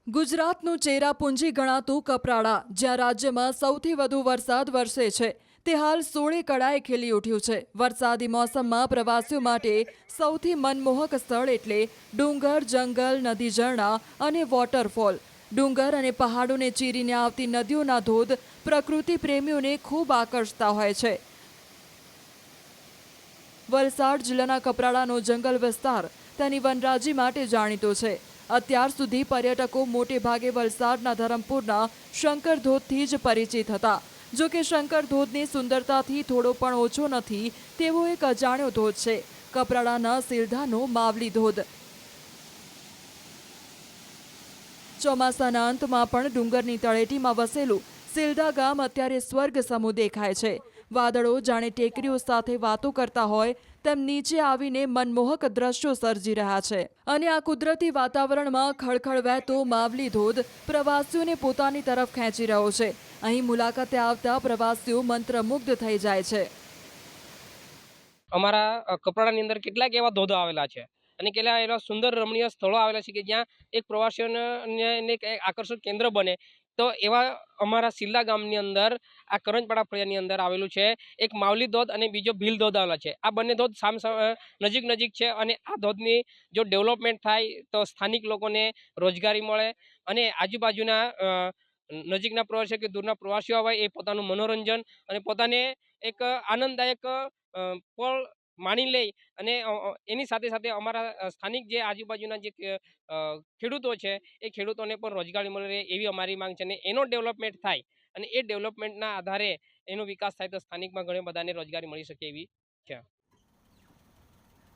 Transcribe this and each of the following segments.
ગુજરાતનું ચેરાપુંજી ગણાતું કપરાડા, જ્યાં રાજ્યમાં સૌથી વધુ વરસાદ વરસે છે, તે હાલ સોળે કળાએ ખીલી ઉઠ્યું છે. વરસાદી મોસમમાં પ્રવાસીઓ માટે સૌથી મનમોહક સ્થળ એટલે ડુંગર, જંગલ, નદી, ઝરણા અને વોટરફોલ. ડુંગર અને પહાડોને ચીરીને આવતી નદીઓના ધોધ પ્રકૃતિ પ્રેમીઓને ખૂબ આકર્ષતા હોય છે. વલસાડ જિલ્લાના કપરાડાનો જંગલ વિસ્તાર તેની વનરાજી માટે જાણીતો છે. અત્યાર સુધી પર્યટકો મોટે ભાગે વલસાડના ધરમપુરના શંકર ધોધથી જ પરિચિત હતા. જો કે શંકર ધોધની સુંદરતાથી થોડો પણ ઓછો નથી તેવો એક અજાણ્યો ધોધ છે, કપરાડાના સિલધાનો માવલી ધોધ. ચોમાસાના અંતમાં પણ ડુંગરની તળેટીમાં વસેલું સિલધા ગામ અત્યારે સ્વર્ગ સમૂહ દેખાય છે. વાદળો જાણે ટેકરીઓ સાથે વાતો કરતા હોય તેમ નીચે આવીને મનમોહક દ્રશ્યો સર્જી રહ્યા છે. અને આ કુદરતી વાતાવરણમાં ખળખળ વહેતો માવલી ધોધ પ્રવાસીઓને પોતાની તરફ ખેંચી રહ્યો છે. અહીં મુલાકાતે આવતા પ્રવાસીઓ મંત્રમુગ્ધ થઈ જાય છે. અમારા કપરાડાની અંદર કેટલાક એવા ધોધો આવેલા છે અને કેટલાક એવા સુંદર રમણીય સ્થળો આવેલા છે કે જ્યાં એક પ્રવાસીઓને એક આકર્ષક કેન્દ્ર બને. તો એવા અમારા સિલ્લા ગામની અંદર આ કરંજપાડા ફળિયાની અંદર આવેલું છે એક માવલી ધોધ અને બીજો ભીલ ધોધ આવેલા છે. આ બંને ધોધ નજીક છે અને આ ધોધની જો ડેવલપમેન્ટ થાય તો સ્થાનિક લોકોને રોજગારી મળે અને આજુબાજુના નજીકના પ્રવાસીઓ કે દૂરના પ્રવાસીઓ આવે એ પોતાનું મનોરંજન અને પોતાને એક આનંદદાયક પળ માણી લે અને એની સાથે સાથે અમારા સ્થાનિક જે આજુબાજુના જે ખેડૂતો છે એ ખેડૂતોને પણ રોજગારી મળે એવી અમારી માંગ છે. અને એનો ડેવલપમેન્ટ થાય અને એ ડેવલપમેન્ટના આધારે એનો વિકાસ થાય તો સ્થાનિકમાં ઘણા બધાને રોજગારી મળી શકે એવી છે.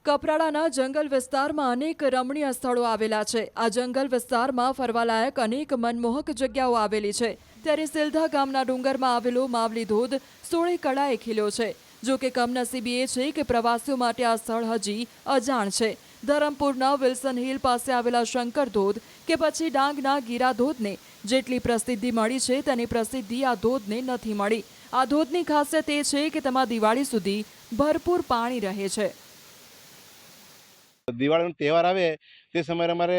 કપરાડાના જંગલ વિસ્તારમાં અનેક રમણીય સ્થળો આવેલા છે. આ જંગલ વિસ્તારમાં ફરવાલાયક અનેક મનમોહક જગ્યાઓ આવેલી છે. ત્યારે સિલધા ગામના ડુંગરમાં આવેલો માવલી ધોધ સોળે કળાએ ખીલ્યો છે. જો કે કમનસીબી એ છે કે પ્રવાસીઓ માટે આ સ્થળ હજી અજાણ છે. ધરમપુરના વિલ્સન હિલ પાસે આવેલા શંકર ધોધ કે પછી ડાંગના ગીરા ધોધને જેટલી પ્રસિદ્ધિ મળી છે તેની પ્રસિદ્ધિ આ ધોધને નથી મળી. આ ધોધની ખાસિયત એ છે કે તેમાં દિવાળી સુધી ભરપૂર પાણી રહે છે. દિવાળીનો તહેવાર આવે તે સમયે અમારે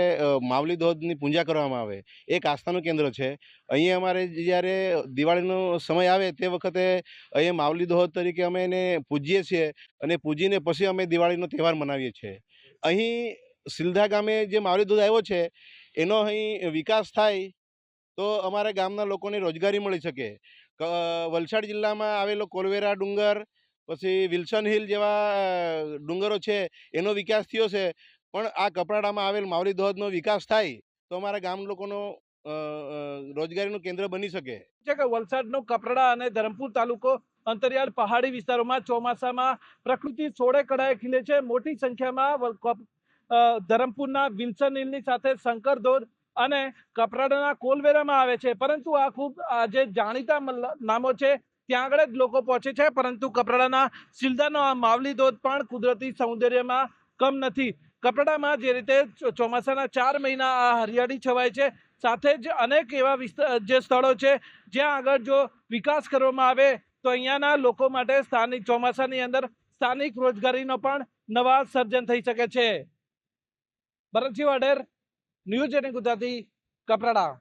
માવલી ધોધની પૂજા કરવામાં આવે. એક આસ્થાનું કેન્દ્ર છે. અહીંયા અમારે જ્યારે દિવાળીનો સમય આવે તે વખતે અહીંયા માવલી ધોધ તરીકે અમે એને પૂજીએ છીએ અને પૂજીને પછી અમે દિવાળીનો તહેવાર મનાવીએ છીએ. અહીં સિલધા ગામે જે માવલી ધોધ આવ્યો છે એનો અહીં વિકાસ થાય તો અમારા ગામના લોકોને રોજગારી મળી શકે. વલસાડ જિલ્લામાં આવેલો કોલવેરા ડુંગર પછી વિલ્સન હિલ જેવા ડુંગરો છે એનો વિકાસ થયો છે, પણ આ કપરાડામાં આવેલ માવલી ધોધનો વિકાસ થાય તો અમારા ગામ લોકોનો રોજગારીનું કેન્દ્ર બની શકે. વલસાડનો કપરાડા અને ધરમપુર તાલુકો અંતરિયાળ પહાડી વિસ્તારોમાં ચોમાસામાં પ્રકૃતિ સોળે કળાએ ખીલે છે. મોટી સંખ્યામાં ધરમપુરના વિલ્સન હિલની સાથે શંકર ધોધ અને કપરાડાના કોલવેરામાં આવે છે. પરંતુ આ ખૂબ જે જાણીતા નામો છે ત્યાં આગળ જ લોકો પહોંચે છે. પરંતુ કપરાડાના સિલધાનો આ માવલી ધોધ પણ કુદરતી સૌંદર્યમાં કમ નથી. કપરાડામાં જે રીતે ચોમાસાના 4 મહિના આ હરિયાળી છવાય છે, સાથે જ અનેક એવા જે સ્થળો છે જ્યાં આગળ જો વિકાસ કરવામાં આવે તો અહીંયાના લોકો માટે સ્થાનિક ચોમાસાની અંદર સ્થાનિક રોજગારીનો પણ નવા સર્જન થઈ શકે છે. ભરતજી વાડેર, ન્યૂઝ 18 ગુજરાતી, કપરાડા.